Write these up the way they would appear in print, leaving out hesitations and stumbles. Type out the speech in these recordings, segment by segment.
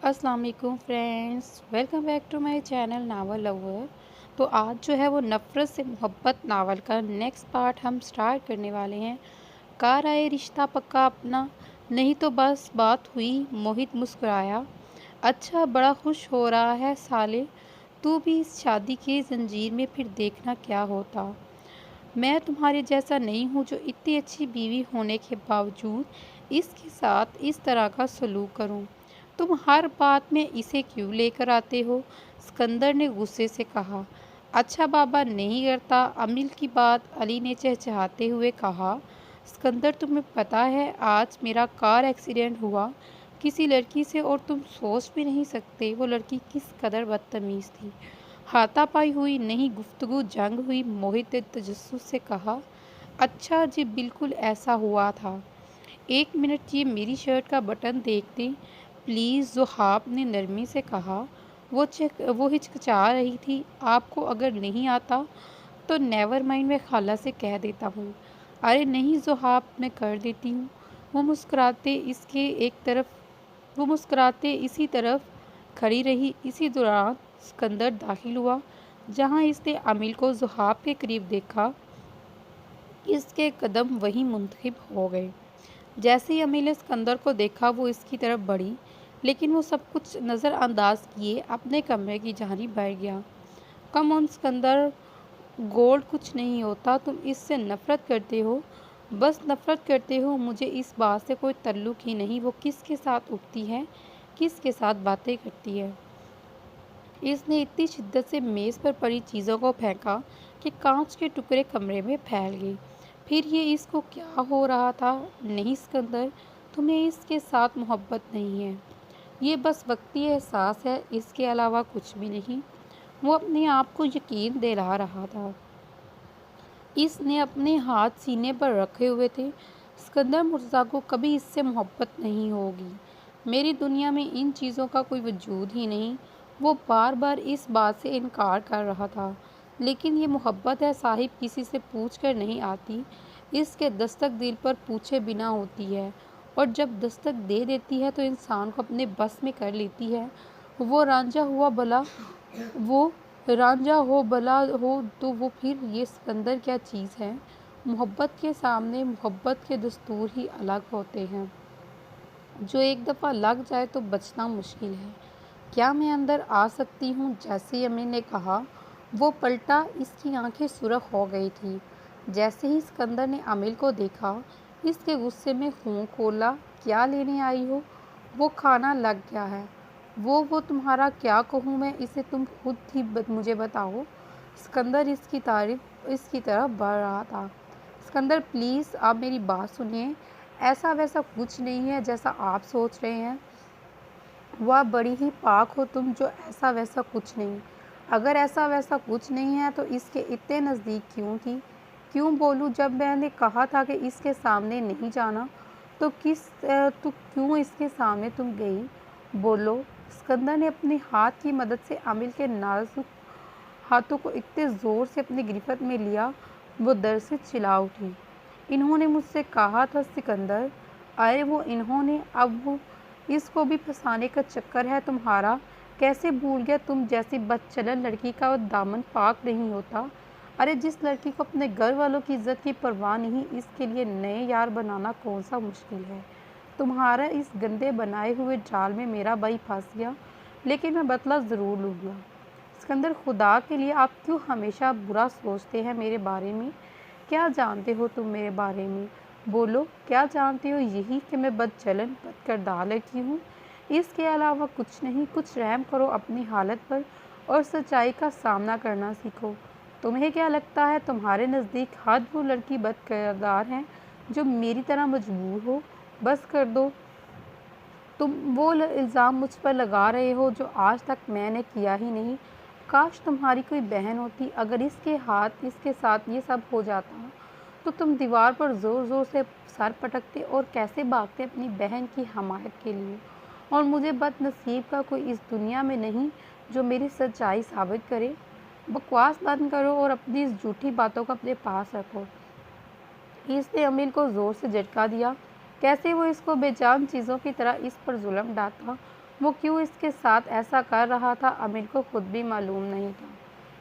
अस्सलाम वालेकुम friends, welcome back to my channel novel lover. तो आज जो है वो नफ़रत से मोहब्बत नावल का नेक्स्ट पार्ट हम स्टार्ट करने वाले हैं। कार आए रिश्ता पक्का अपना, नहीं तो बस बात हुई। मोहित मुस्कुराया। अच्छा, बड़ा खुश हो रहा है साले, तू भी इस शादी की जंजीर में फिर देखना क्या होता। मैं तुम्हारे जैसा नहीं हूँ जो इतनी अच्छी बीवी होने के बावजूद इसके साथ इस तरह का सलूक करूँ। तुम हर बात में इसे क्यों लेकर आते हो? सिकंदर ने गुस्से से कहा। अच्छा बाबा, नहीं करता। अमिल की बात अली ने चहचहाते हुए कहा। सिकंदर, तुम्हें पता है आज मेरा कार एक्सीडेंट हुआ किसी लड़की से, और तुम सोच भी नहीं सकते वो लड़की किस कदर बदतमीज़ थी। हाथापाई हुई नहीं, गुफ्तगू जंग हुई। मोहित ने तजस्सुस से कहा। अच्छा जी, बिल्कुल ऐसा हुआ था। एक मिनट, ये मेरी शर्ट का बटन देख दें प्लीज़, ज़ुहाब ने नरमी से कहा। वो हिचकिचा रही थी। आपको अगर नहीं आता तो नेवर माइंड, मैं खाला से कह देता हूँ। अरे नहीं ज़ुहाब, मैं कर देती हूँ। वो मुस्कुराते इसके एक तरफ वो मुस्कुराते इसी तरफ खड़ी रही। इसी दौरान सिकंदर दाखिल हुआ। जहाँ इसने अमिल को ज़ुहाब के करीब देखा, इसके कदम वहीं मुंतखब हो गए। जैसे ही अमिल ने सिकंदर को देखा, वो इसकी तरफ बढ़ी, लेकिन वो सब कुछ नज़रअंदाज किए अपने कमरे की जानिब बढ़ गया। कम ऑन सिकंदर, गोल्ड कुछ नहीं होता, तुम इससे नफ़रत करते हो, बस नफ़रत करते हो। मुझे इस बात से कोई ताल्लुक ही नहीं वो किसके साथ उठती है, किसके साथ बातें करती है। इसने इतनी शिद्दत से मेज़ पर पड़ी चीज़ों को फेंका कि कांच के टुकड़े कमरे में फैल गए। फिर ये इसको क्या हो रहा था? नहीं सिकंदर, तुम्हें इसके साथ मोहब्बत नहीं है, ये बस वक्ती एहसास है, इसके अलावा कुछ भी नहीं। वो अपने आप को यकीन दिला रहा था। इसने अपने हाथ सीने पर रखे हुए थे। सिकंदर मुर्ज़ा को कभी इससे मोहब्बत नहीं होगी। मेरी दुनिया में इन चीज़ों का कोई वजूद ही नहीं। वो बार बार इस बात से इनकार कर रहा था। लेकिन ये मोहब्बत है साहिब, किसी से पूछ कर नहीं आती। इसके दस्तक दिल पर पूछे बिना होती है, और जब दस्तक दे देती है तो इंसान को अपने बस में कर लेती है। वो रांझा हुआ भला वो रांझा हो भला हो तो वो फिर ये सिकंदर क्या चीज़ है? मोहब्बत के सामने मोहब्बत के दस्तूर ही अलग होते हैं। जो एक दफ़ा लग जाए तो बचना मुश्किल है। क्या मैं अंदर आ सकती हूँ? जैसे अम्मी ने कहा, वो पलटा। इसकी आंखें सुर्ख हो गई थी। जैसे ही सिकंदर ने अमिल को देखा, इसके गुस्से में खून खोला। क्या लेने आई हो? वो खाना लग गया है। वो तुम्हारा क्या कहूँ मैं इसे, तुम खुद ही मुझे बताओ। सिकंदर इसकी तरफ बढ़ रहा था। सिकंदर प्लीज़, आप मेरी बात सुनिए। ऐसा वैसा कुछ नहीं है जैसा आप सोच रहे हैं। वाह, बड़ी ही पाक हो तुम, जो ऐसा वैसा कुछ नहीं। अगर ऐसा वैसा कुछ नहीं है तो इसके इतने नज़दीक क्यों थी? क्यों बोलूँ, जब मैंने कहा था कि इसके सामने नहीं जाना, तो क्यों इसके सामने तुम गई? बोलो। सिकंदर ने अपने हाथ की मदद से अमिल के नाजुक हाथों को इतने ज़ोर से अपनी गिरफ्त में लिया, वो दर्द से चिल्ला उठी। इन्होंने मुझसे कहा था सिकंदर। अरे वो इन्होंने, अब वो इसको भी फंसाने का चक्कर है तुम्हारा। कैसे भूल गया, तुम जैसी बदचलन लड़की का वो दामन पाक नहीं होता। अरे जिस लड़की को अपने घर वालों की इज्जत की परवाह नहीं, इसके लिए नए यार बनाना कौन सा मुश्किल है। तुम्हारा इस गंदे बनाए हुए जाल में मेरा भाई फंस गया, लेकिन मैं बदला ज़रूर लूँगा। सिकंदर, खुदा के लिए आप क्यों हमेशा बुरा सोचते हैं मेरे बारे में? क्या जानते हो तुम मेरे बारे में? बोलो, क्या जानते हो? यही कि मैं बदचलन बदकिरदार लड़की हूँ, इसके अलावा कुछ नहीं। कुछ रहम करो अपनी हालत पर और सच्चाई का सामना करना सीखो। तुम्हें क्या लगता है तुम्हारे नज़दीक हद वो लड़की बदकिरदार है जो मेरी तरह मजबूर हो? बस कर दो। तुम वो इल्ज़ाम मुझ पर लगा रहे हो जो आज तक मैंने किया ही नहीं। काश तुम्हारी कोई बहन होती। अगर इसके साथ ये सब हो जाता तो तुम दीवार पर ज़ोर ज़ोर से सर पटकते और कैसे भागते अपनी बहन की हमायत के लिए। और मुझे बदनसीब का कोई इस दुनिया में नहीं जो मेरी सच्चाई साबित करे। बकवास बंद करो और अपनी इस झूठी बातों को अपने पास रखो। इसने अमीर को ज़ोर से झटका दिया। कैसे वो इसको बेजान चीज़ों की तरह इस पर जुल्म ढाता। वो क्यों इसके साथ ऐसा कर रहा था अमिल को खुद भी मालूम नहीं था।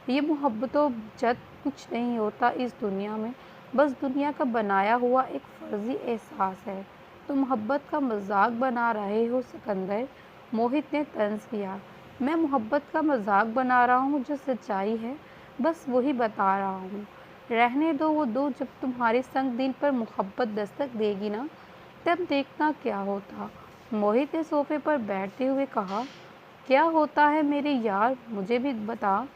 ये मोहब्बतों जद कुछ नहीं होता इस दुनिया में, बस दुनिया का बनाया हुआ एक फर्जी एहसास है। तो मोहब्बत का मजाक बना रहे हो सिकंदर, मोहित ने तंज किया। मैं मोहब्बत का मजाक बना रहा हूँ, जो सच्चाई है बस वही बता रहा हूँ। रहने दो वो दो, जब तुम्हारे संग दिल पर मोहब्बत दस्तक देगी ना, तब देखना क्या होता। मोहित ने सोफे पर बैठते हुए कहा। क्या होता है मेरे यार, मुझे भी बता।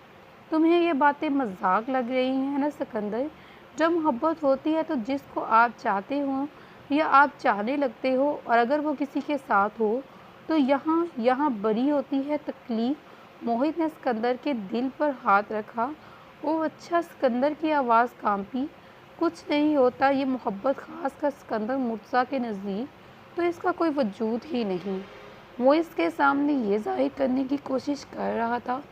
तुम्हें ये बातें मजाक लग रही हैं ना सिकंदर? जब मोहब्बत होती है तो जिसको आप चाहते हो या आप चाहने लगते हो, और अगर वो किसी के साथ हो तो यहाँ यहाँ बड़ी होती है तकलीफ। मोहित ने सिकंदर के दिल पर हाथ रखा। ओ अच्छा, सिकंदर की आवाज़ कांपी। कुछ नहीं होता, ये मोहब्बत खासकर सिकंदर मुर्तज़ा के नज़दीक तो इसका कोई वजूद ही नहीं। वो इसके सामने ये जाहिर करने की कोशिश कर रहा था,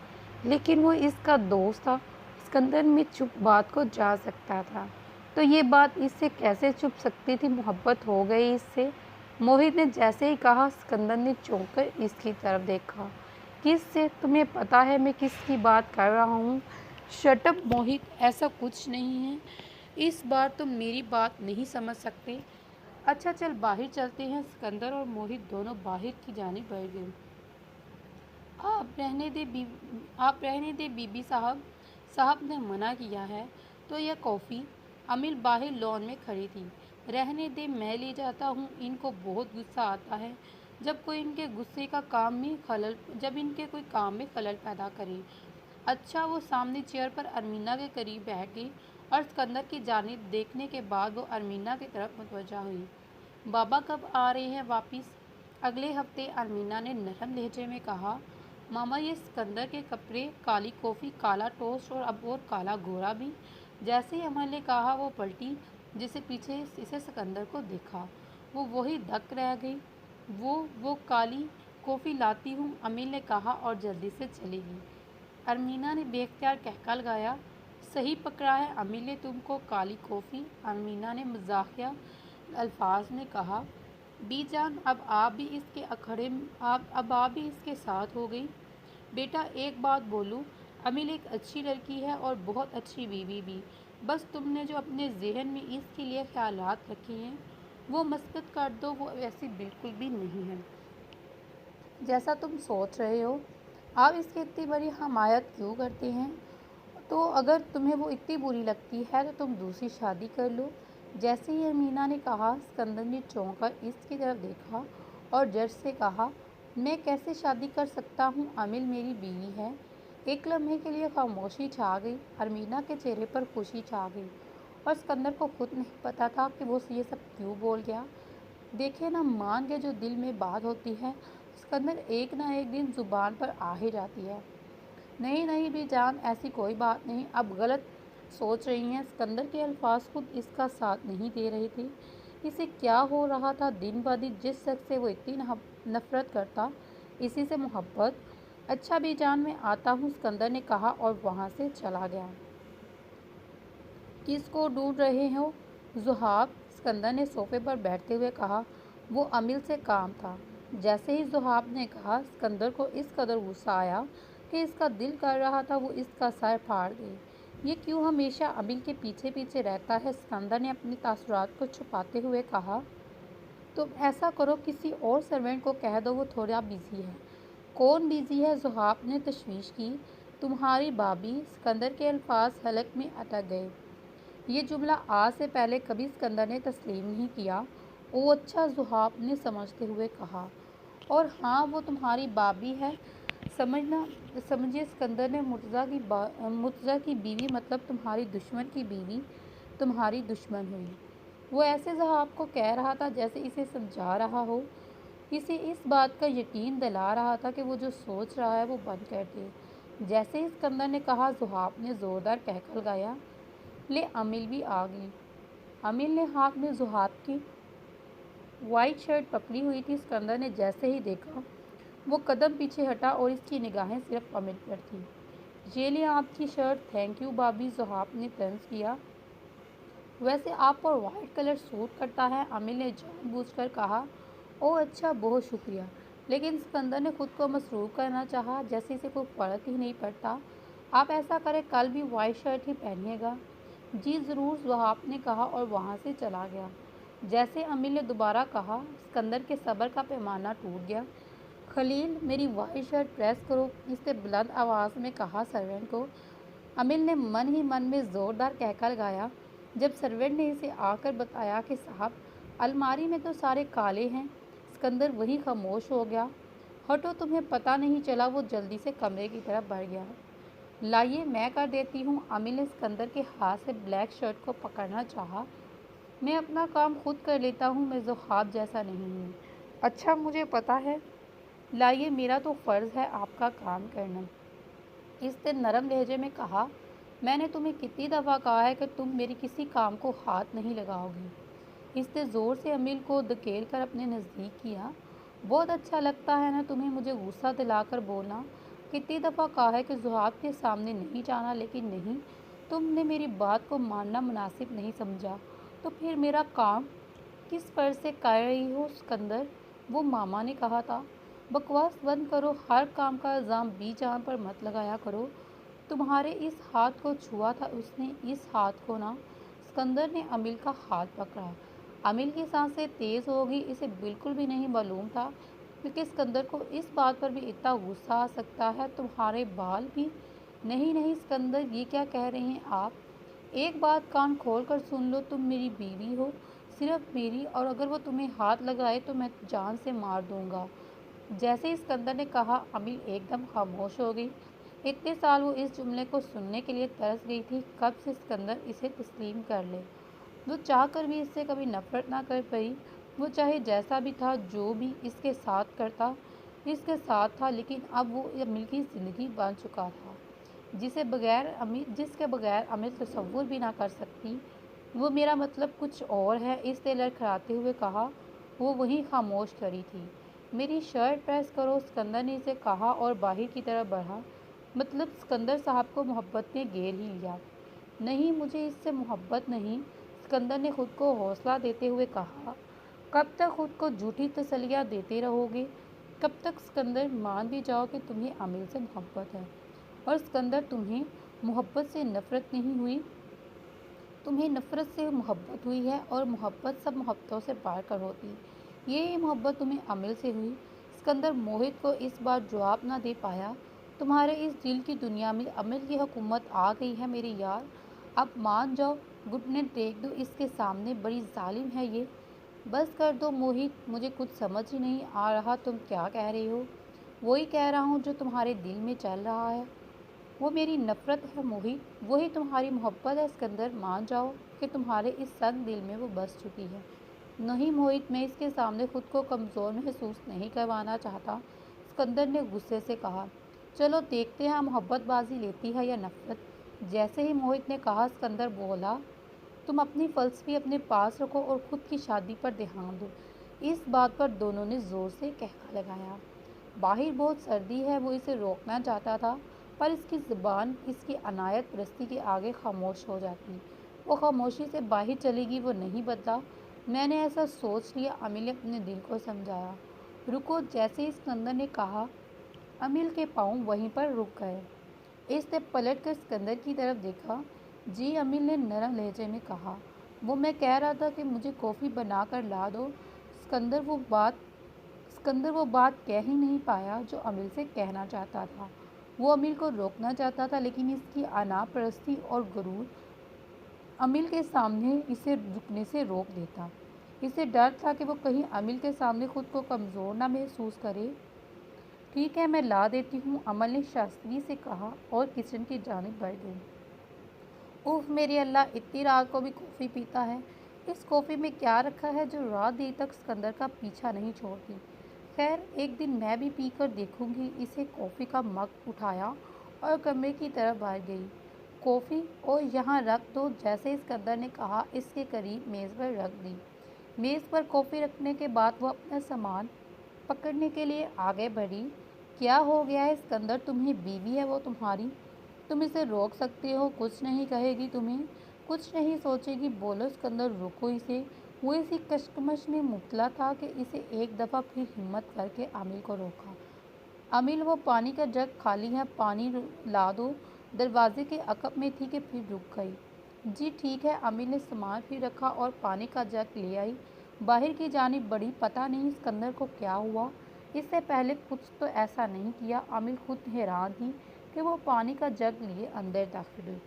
लेकिन वो इसका दोस्त था। सिकंदर में चुप बात को जा सकता था, तो ये बात इससे कैसे चुप सकती थी? मोहब्बत हो गई इससे। मोहित ने जैसे ही कहा, सिकंदर ने चौंक कर इसकी तरफ देखा। किससे? तुम्हें पता है मैं किसकी बात कर रहा हूँ? शट अप मोहित, ऐसा कुछ नहीं है। इस बार तुम मेरी बात नहीं समझ सकते। अच्छा चल बाहर चलते हैं। सिकंदर और मोहित दोनों बाहर की जानिब बढ़ गए। आप रहने दे बीबी साहब। साहब ने मना किया है। तो यह कॉफ़ी। अमिल बाहर लॉन में खड़ी थी। रहने दे, मैं ले जाता हूँ। इनको बहुत गुस्सा आता है जब कोई इनके कोई काम में खलल पैदा करे। अच्छा, वो सामने चेयर पर अरमीना के करीब बैठ गई और सिकंदर की जानिब देखने के बाद वो अरमीना की तरफ मुतवज्जा हुई। बाबा कब आ रहे हैं वापिस? अगले हफ्ते, अरमीना ने नरम लहजे में कहा। मामा, ये सिकंदर के कपड़े, काली कॉफ़ी, काला टोस्ट और अब और काला घोड़ा भी। जैसे ही अमल ने कहा वो पलटी, जिसे पीछे इसे सिकंदर को देखा। वो वही धक रह गई। वो काली कॉफ़ी लाती हूँ, अमील ने कहा और जल्दी से चली गई। अरमीना ने बेख्तियार कहका लगाया। सही पकड़ा है अमील ने तुमको, काली कॉफ़ी। अरमीना ने मजाकिया अल्फाज में कहा। बीजान, अब आप भी इसके साथ हो गई। बेटा एक बात बोलूं, अमील एक अच्छी लड़की है और बहुत अच्छी बीवी भी। बस तुमने जो अपने जहन में इसके लिए ख्यालात रखे हैं वो मस्कत कर दो। वो वैसी बिल्कुल भी नहीं है जैसा तुम सोच रहे हो। आप इसकी इतनी बड़ी हमायत क्यों करते हैं? तो अगर तुम्हें वो इतनी बुरी लगती है तो तुम दूसरी शादी कर लो। जैसे ही अमीना ने कहा, सिकंदर ने चौंक कर इसकी तरफ देखा और जज से कहा। मैं कैसे शादी कर सकता हूँ? अमिल मेरी बीवी है। एक लम्हे के लिए खामोशी छा गई। अरमीना के चेहरे पर खुशी छा गई और सिकंदर को खुद नहीं पता था कि वो ये सब क्यों बोल गया। देखे ना, मान के जो दिल में बात होती है सिकंदर एक ना एक दिन ज़ुबान पर आ ही जाती है। नहीं नहीं भी जान, ऐसी कोई बात नहीं, अब गलत सोच रही हैं। सिकंदर के अल्फाज खुद इसका साथ नहीं दे रहे थे। इसे क्या हो रहा था? दिन ब दिन जिस शख्स से वो इतनी नफरत करता, इसी से मोहब्बत। अच्छा भी जान, मैं आता हूँ, सिकंदर ने कहा और वहाँ से चला गया। किसको ढूंढ रहे हो? ज़ुहाब, सिकंदर ने सोफे पर बैठते हुए कहा। वो अमिल से काम था। जैसे ही ज़ुहाब ने कहा, सिकंदर को इस कदर गुस्सा आया कि इसका दिल कर रहा था वो इसका सर फाड़ दे। ये क्यों हमेशा अमिल के पीछे पीछे रहता है? सिकंदर ने अपनी तासुरात को छुपाते हुए कहा। तुम ऐसा करो, किसी और सर्वेंट को कह दो, वो थोड़ा बिजी है। कौन बिजी है? ज़ुहाब ने तशवीश की। तुम्हारी भाभी। सिकंदर के अल्फाज हलक में अटक गए। ये जुमला आज से पहले कभी सिकंदर ने तस्लीम नहीं किया। ओ अच्छा, ज़ुहाब ने समझते हुए कहा। और हाँ, वो तुम्हारी भाभी है। समझिए, सिकंदर ने मुर्तज़ा की बीवी, मतलब तुम्हारी दुश्मन की बीवी तुम्हारी दुश्मन हुई। वो ऐसे ज़ुहाब को कह रहा था जैसे इसे समझा रहा हो, इसे इस बात का यकीन दिला रहा था कि वो जो सोच रहा है वो बंद कर दे। जैसे ही सिकंदर ने कहा, ज़ुहाब ने ज़ोरदार कहकर लगाया। ले, अमिल भी आ गई। अमिल ने हाथ में ज़ुहाब की वाइट शर्ट पकड़ी हुई थी। सिकंदर ने जैसे ही देखा, वो कदम पीछे हटा और इसकी निगाहें सिर्फ अमिल पर थी। ये ले आपकी शर्ट। थैंक यू भाभी, ज़ुहाब ने तंज किया। वैसे आप पर वाइट कलर सूट करता है, अमिल ने जानबूझकर कहा। ओह अच्छा, बहुत शुक्रिया। लेकिन सिकंदर ने खुद को मसरूफ़ करना चाहा, जैसे इसे कोई फ़र्क ही नहीं पड़ता। आप ऐसा करें, कल भी वाइट शर्ट ही पहनिएगा। जी ज़रूर, ज़ुहाब ने कहा और वहाँ से चला गया। जैसे अमिल ने दोबारा कहा, सिकंदर के सब्र का पैमाना टूट गया। खलील, मेरी वाइट शर्ट प्रेस करो, इसने बुलंद आवाज़ में कहा सर्वेंट को। अमिल ने मन ही मन में ज़ोरदार कहकर लगाया। जब सर्वेंट ने इसे आकर बताया कि साहब, अलमारी में तो सारे काले हैं, सिकंदर वही खामोश हो गया। हटो, तुम्हें पता नहीं चला। वो जल्दी से कमरे की तरफ बढ़ गया। लाइए, मैं कर देती हूँ। अमिल ने सिकंदर के हाथ से ब्लैक शर्ट को पकड़ना चाहा। मैं अपना काम खुद कर लेता हूँ, मैं ज़ुहाब जैसा नहीं हूँ। अच्छा, मुझे पता है। लाइए, मेरा तो फ़र्ज़ है आपका काम करना, इसने नरम लहजे में कहा। मैंने तुम्हें कितनी दफ़ा कहा है कि तुम मेरे किसी काम को हाथ नहीं लगाओगी। इसने ज़ोर से अमिल को धकेल कर अपने नज़दीक किया। बहुत अच्छा लगता है ना तुम्हें मुझे गुस्सा दिलाकर बोलना। कितनी दफ़ा कहा है कि ज़ुहाब के सामने नहीं जाना, लेकिन नहीं, तुमने मेरी बात को मानना मुनासिब नहीं समझा। तो फिर मेरा काम किस फर्ज से कर रही हो सिकंदर? वो मामा ने कहा था। बकवास बंद करो, हर काम का इल्ज़ाम बीजान पर मत लगाया करो। तुम्हारे इस हाथ को छुआ था उसने, इस हाथ को ना। सिकंदर ने अमिल का हाथ पकड़ा। अमिल की सांसें तेज़ हो गई। इसे बिल्कुल भी नहीं मालूम था कि सिकंदर को इस बात पर भी इतना गुस्सा आ सकता है। तुम्हारे बाल भी? नहीं नहीं सिकंदर, ये क्या कह रहे हैं आप? एक बात कान खोल कर सुन लो, तुम मेरी बीवी हो, सिर्फ मेरी, और अगर वो तुम्हें हाथ लगाए तो मैं जान से मार दूंगा। जैसे ही सिकंदर ने कहा, अमिल एकदम खामोश हो गई। इतने साल वो इस जुमले को सुनने के लिए तरस गई थी, कब से सिकंदर इसे तस्लीम कर ले। वो चाह कर भी इससे कभी नफरत ना कर पाई। वो चाहे जैसा भी था, जो भी इसके साथ करता, इसके साथ था, लेकिन अब वो अमिल की ज़िंदगी बन चुका था, जिसके बगैर अमिल तसव्वुर भी ना कर सकती। वो मेरा मतलब कुछ और है, इसने लड़खड़ाते हुए कहा। वो वहीं खामोश खड़ी थी। मेरी शर्ट प्रेस करो, सिकंदर ने इसे कहा और बाहर की तरफ बढ़ा। मतलब सिकंदर साहब को मोहब्बत ने घेर ही लिया। नहीं, मुझे इससे मोहब्बत नहीं, सिकंदर ने खुद को हौसला देते हुए कहा। कब तक खुद को झूठी तसल्लियाँ देते रहोगे? कब तक सिकंदर मान भी जाओ कि तुम्हें अमिल से मोहब्बत है? और सिकंदर, तुम्हें मोहब्बत से नफ़रत नहीं हुई, तुम्हें नफ़रत से मोहब्बत हुई है, और मोहब्बत सब मोहब्बतों से बढ़ कर होती। ये मोहब्बत तुम्हें अमिल से हुई। सिकंदर मोहित को इस बार जवाब ना दे पाया। तुम्हारे इस दिल की दुनिया में अमिल की हुकूमत आ गई है मेरे यार। अब मान जाओ, घुटने टेक दो इसके सामने, बड़ी जालिम है ये। बस कर दो मोहित, मुझे कुछ समझ ही नहीं आ रहा तुम क्या कह रहे हो। वही कह रहा हूँ जो तुम्हारे दिल में चल रहा है। वो मेरी नफ़रत है मोहित, वही तुम्हारी मोहब्बत है सिकंदर। मान जाओ कि तुम्हारे इस संग दिल में वो बस चुकी है। नहीं मोहित, मैं इसके सामने खुद को कमज़ोर महसूस नहीं करवाना चाहता, सिकंदर ने गुस्से से कहा। चलो देखते हैं मोहब्बत बाजी लेती है या नफ़रत। जैसे ही मोहित ने कहा, सिकंदर बोला, तुम अपनी फ़लसफ़ी अपने पास रखो और ख़ुद की शादी पर ध्यान दो। इस बात पर दोनों ने ज़ोर से कहका लगाया। बाहर बहुत सर्दी है, वो इसे रोकना चाहता था, पर इसकी ज़ुबान इसकी अनायत परस्ती के आगे खामोश हो जाती। वो खामोशी से बाहर चलेगी, वो नहीं बदला। मैंने ऐसा सोच लिया, अमिल ने अपने दिल को समझाया। रुको, जैसे ही सिकंदर ने कहा, अमिल के पाँव वहीं पर रुक गए। इसने पलट कर सिकंदर की तरफ देखा। जी, अमिल ने नरम लहजे में कहा। वो मैं कह रहा था कि मुझे कॉफ़ी बना कर ला दो। सिकंदर वो बात कह ही नहीं पाया जो अमिल से कहना चाहता था। वो अमिल को रोकना चाहता था, लेकिन इसकी अनापरस्ती और गुरूर अमिल के सामने इसे झुकने से रोक देता। इसे डर था कि वो कहीं अमिल के सामने खुद को कमज़ोर ना महसूस करे। ठीक है, मैं ला देती हूँ, अमल ने शास्त्री से कहा और किचन की जानिब बढ़ गई। उफ़ मेरी अल्लाह, इतनी रात को भी कॉफ़ी पीता है। इस कॉफ़ी में क्या रखा है जो रात देर तक सिकंदर का पीछा नहीं छोड़ती। खैर, एक दिन मैं भी पी कर देखूँगी। इसे कॉफ़ी का मग उठाया और कमरे की तरफ बाहर गई। कॉफ़ी और यहाँ रख दो, जैसे इस सिकंदर ने कहा, इसके करीब मेज़ पर रख दी। मेज़ पर कॉफ़ी रखने के बाद वो अपना सामान पकड़ने के लिए आगे बढ़ी। क्या हो गया है सिकंदर, तुम्हें बीवी है वो तुम्हारी, तुम इसे रोक सकते हो, कुछ नहीं कहेगी तुम्हें, कुछ नहीं सोचेगी। बोलो सिकंदर, रोको इसे। वो इसी कशमकश में मुब्तला था कि इसे एक दफ़ा फिर हिम्मत करके अमिल को रोका। अमिल, वो पानी का जग खाली है, पानी ला दो। दरवाजे के अकब में थी कि फिर रुक गई। जी ठीक है। अमिल ने सामान फिर रखा और पानी का जग ले आई। बाहर की जानिब बढ़ी। पता नहीं सिकंदर को क्या हुआ, इससे पहले कुछ तो ऐसा नहीं किया। अमिल खुद हैरान थी कि वो पानी का जग लिए अंदर दाखिल हुई।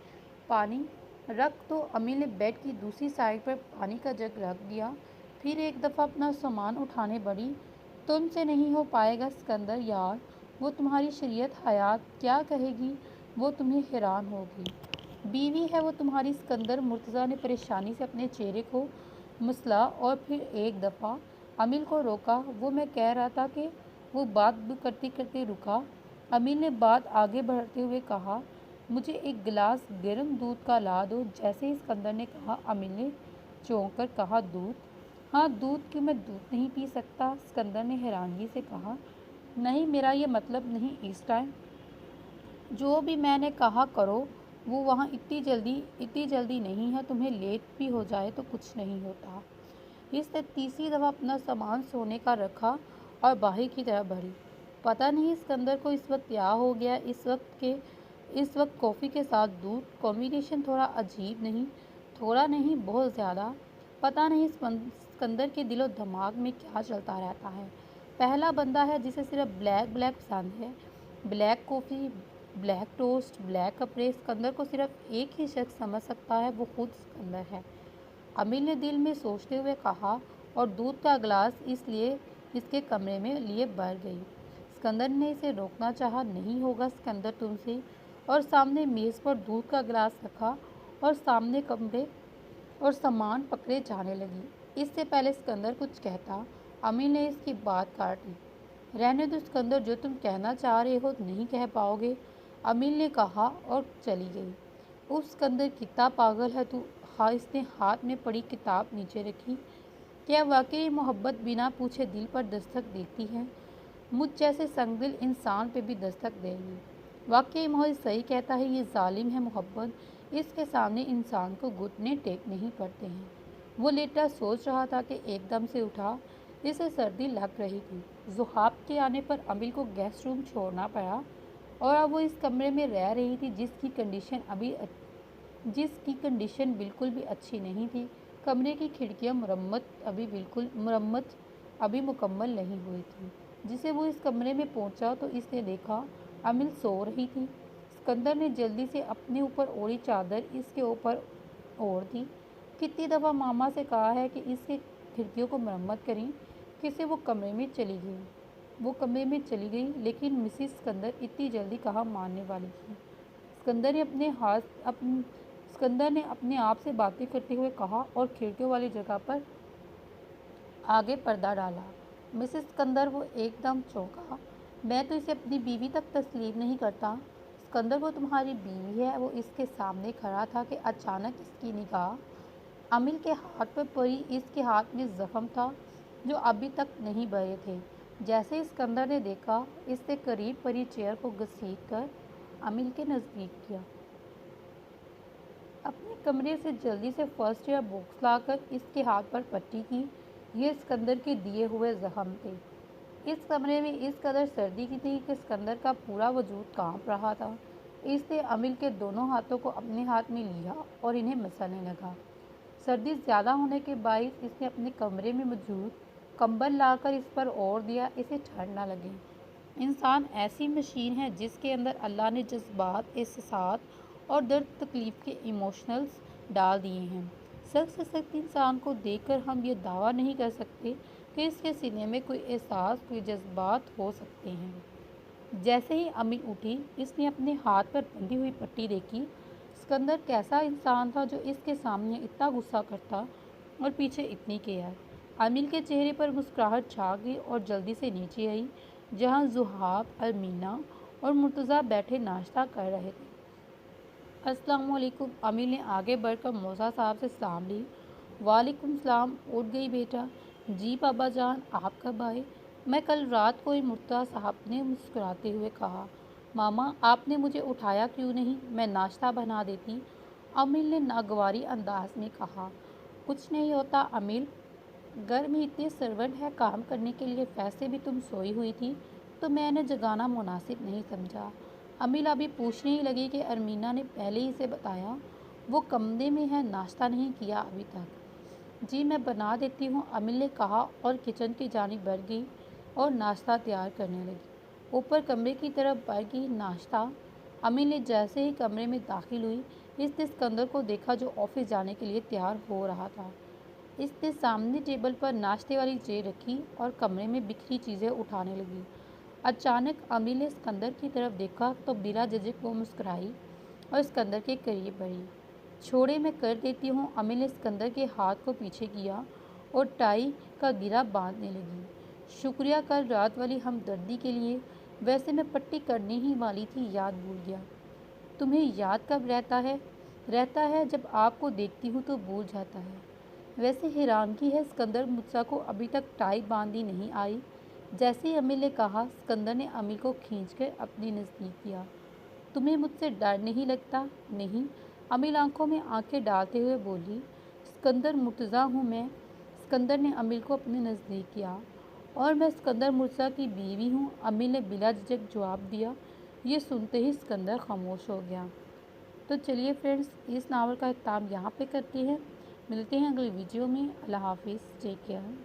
पानी रख तो अमिल ने बेड की दूसरी साइड पर पानी का जग रख दिया। फिर एक दफ़ा अपना सामान उठाने बढ़ी। तुमसे नहीं हो पाएगा सिकंदर यार, वो तुम्हारी शरीयत हयात क्या कहेगी, वो तुम्हें हैरान होगी। बीवी है वो तुम्हारी सिकंदर। मुर्तज़ा ने परेशानी से अपने चेहरे को मसला और फिर एक दफ़ा अमिल को रोका। वो मैं कह रहा था कि वो बात करते करते रुका। अमिल ने बात आगे बढ़ाते हुए कहा, मुझे एक गिलास गर्म दूध का ला दो। जैसे ही सिकंदर ने कहा, अमिल ने चौंक कर कहा, दूध? हाँ दूध, क्यों मैं दूध नहीं पी सकता? सिकंदर ने हैरानगी से कहा। नहीं, मेरा ये मतलब नहीं इस टाइम। जो भी मैंने कहा करो। वो वहाँ इतनी जल्दी नहीं है। तुम्हें लेट भी हो जाए तो कुछ नहीं होता। इसने तीसरी दफ़ा अपना सामान सोने का रखा और बाहर की तरफ बढ़ी। पता नहीं सिकंदर को इस वक्त क्या हो गया। इस वक्त कॉफ़ी के साथ दूध कॉम्बिनेशन थोड़ा अजीब नहीं, थोड़ा नहीं बहुत ज़्यादा। पता नहीं सिकंदर के दिलो दिमाग में क्या चलता रहता है। पहला बंदा है जिसे सिर्फ ब्लैक ब्लैक पसंद है। Black coffee, black toast, black कपड़े। सिकंदर को सिर्फ एक ही शख्स समझ सकता है, वो खुद सिकंदर है। अमिल ने दिल में सोचते हुए कहा, और दूध का गिलास इसलिए इसके कमरे में लिए बढ़ गई। सिकंदर ने इसे रोकना चाहा। नहीं होगा सिकंदर तुमसे। और सामने मेज़ पर दूध का गिलास रखा और सामने कमरे और सामान पकड़े जाने लगी। इससे पहले सिकंदर कुछ कहता, अमिल ने इसकी बात काट ली। रहने दो सिकंदर, जो तुम कहना चाह रहे हो नहीं कह पाओगे, अमिल ने कहा और चली गई। उस सिकंदर, कितना पागल है तू। हाँ, इसने हाथ में पड़ी किताब नीचे रखी। क्या वाकई मोहब्बत बिना पूछे दिल पर दस्तक देती है? मुझ जैसे संगदिल इंसान पे भी दस्तक देगी। वाकई मोहब्बत सही कहता है, ये जालिम है मोहब्बत। इसके सामने इंसान को घुटने टेक नहीं पड़ते हैं। वो लेटा सोच रहा था कि एकदम से उठा। इसे सर्दी लग रही थी। ज़ुहाब के आने पर अमिल को गेस्ट रूम छोड़ना पड़ा और अब वो इस कमरे में रह रही थी जिसकी कंडीशन बिल्कुल भी अच्छी नहीं थी। कमरे की खिड़कियां मरम्मत अभी मुकम्मल नहीं हुई थी। जिसे वो इस कमरे में पहुंचा तो इसने देखा अमिल सो रही थी। सिकंदर ने जल्दी से अपने ऊपर ओढ़ी चादर इसके ऊपर ओढ़ दी। कितनी दफ़ा मामा से कहा है कि इसके खिड़कियों को मरम्मत करें। किसे वो कमरे में चली गई। लेकिन मिसिस सिकंदर इतनी जल्दी कहाँ मानने वाली थी। सिकंदर ने अपने आप से बातें करते हुए कहा और खिड़कियों वाली जगह पर आगे पर्दा डाला। मिसेस सिकंदर, वो एकदम चौंका। मैं तो इसे अपनी बीवी तक तस्लीम नहीं करता। सिकंदर, वो तुम्हारी बीवी है। वो इसके सामने खड़ा था कि अचानक इसकी निगाह अमिल के हाथ पर पड़ी। इसके हाथ में जख्म था जो अभी तक नहीं भरे थे। जैसे ही सिकंदर ने देखा, इसने करीब पड़ी चेयर को घसीट कर अमिल के नज़दीक किया। अपने कमरे से जल्दी से फर्स्ट एड बॉक्स लाकर इसके हाथ पर पट्टी की। ये सिकंदर के दिए हुए जख्म थे। इस कमरे में इस कदर सर्दी की थी कि सिकंदर का पूरा वजूद कांप रहा था। इसने अमिल के दोनों हाथों को अपने हाथ में लिया और इन्हें मसलने लगा। सर्दी ज़्यादा होने के बायस इसने अपने कमरे में मौजूद कंबल लाकर इस पर ओढ़ दिया, इसे ठंड ना लगे। इंसान ऐसी मशीन है जिसके अंदर अल्लाह ने जज्बात, एहसास और दर्द तकलीफ़ के इमोशनल्स डाल दिए हैं। सख्त से सख्त इंसान को देखकर हम ये दावा नहीं कर सकते कि इसके सीने में कोई एहसास, कोई जज्बात हो सकते हैं। जैसे ही अमिल उठी, इसने अपने हाथ पर बंधी हुई पट्टी देखी। सिकंदर कैसा इंसान था जो इसके सामने इतना गुस्सा करता और पीछे इतनी केयर। अमिल के चेहरे पर मुस्कुराहट छा गई और जल्दी से नीचे आई जहां ज़ुहाब, अमीना और मुर्तज़ा बैठे नाश्ता कर रहे थे। अस्सलाम वालेकुम। अमिल ने आगे बढ़कर मौसा साहब से सलाम ली। वालेकुम सलाम। उठ गई बेटा? जी पापा जान, आप कब आए? मैं कल रात को ही, मुर्तज़ा साहब ने मुस्कुराते हुए कहा। मामा, आपने मुझे उठाया क्यों नहीं? मैं नाश्ता बना देती। अमिल ने नागवारी अंदाज में कहा। कुछ नहीं होता अमिल, घर में इतने सर्वेंट है काम करने के लिए, वैसे भी तुम सोई हुई थी तो मैंने जगाना मुनासिब नहीं समझा। अमील अभी पूछने ही लगी कि अरमीना ने पहले ही से बताया वो कमरे में है, नाश्ता नहीं किया अभी तक। जी मैं बना देती हूँ, अमिल ने कहा और किचन की जानिब बढ़ गई और नाश्ता तैयार करने लगी। ऊपर कमरे की तरफ बढ़ गई नाश्ता। अमिल ने जैसे ही कमरे में दाखिल हुई, इसने सिकंदर को देखा जो ऑफिस जाने के लिए तैयार हो रहा था। इसने सामने टेबल पर नाश्ते वाली ट्रे रखी और कमरे में बिखरी चीज़ें उठाने लगी। अचानक अमिल ने सिकंदर की तरफ देखा तो बिला झिझक वो मुस्कुराई और सिकंदर के करीब बढ़ी। छोड़े मैं कर देती हूँ, अमिल ने सिकंदर के हाथ को पीछे किया और टाई का गिरा बांधने लगी। शुक्रिया कल रात वाली हमदर्दी के लिए, वैसे मैं पट्टी करने ही वाली थी, याद भूल गया। तुम्हें याद कब रहता है? रहता है जब आपको देखती हूँ तो भूल जाता है। वैसे हैरानगी है, सिकंदर मुझसा को अभी तक टाई बांधी नहीं आई। जैसे ही अमिल ने कहा, सिकंदर ने अमिल को खींचकर अपने नज़दीक किया। तुम्हें मुझसे डर नहीं लगता? नहीं, अमिल आंखों में आंखें डालते हुए बोली। सिकंदर मुर्तज़ा हूँ मैं। सिकंदर ने अमिल को अपने नज़दीक किया। और मैं सिकंदर मुर्तज़ा की बीवी हूँ, अमिल ने बिला झिझक जवाब दिया। ये सुनते ही सिकंदर खामोश हो गया। तो चलिए फ्रेंड्स, इस नावल का इख्तिताम यहाँ पे करते हैं। मिलते हैं अगली वीडियो में। अल्लाह हाफिज़, टेक केयर।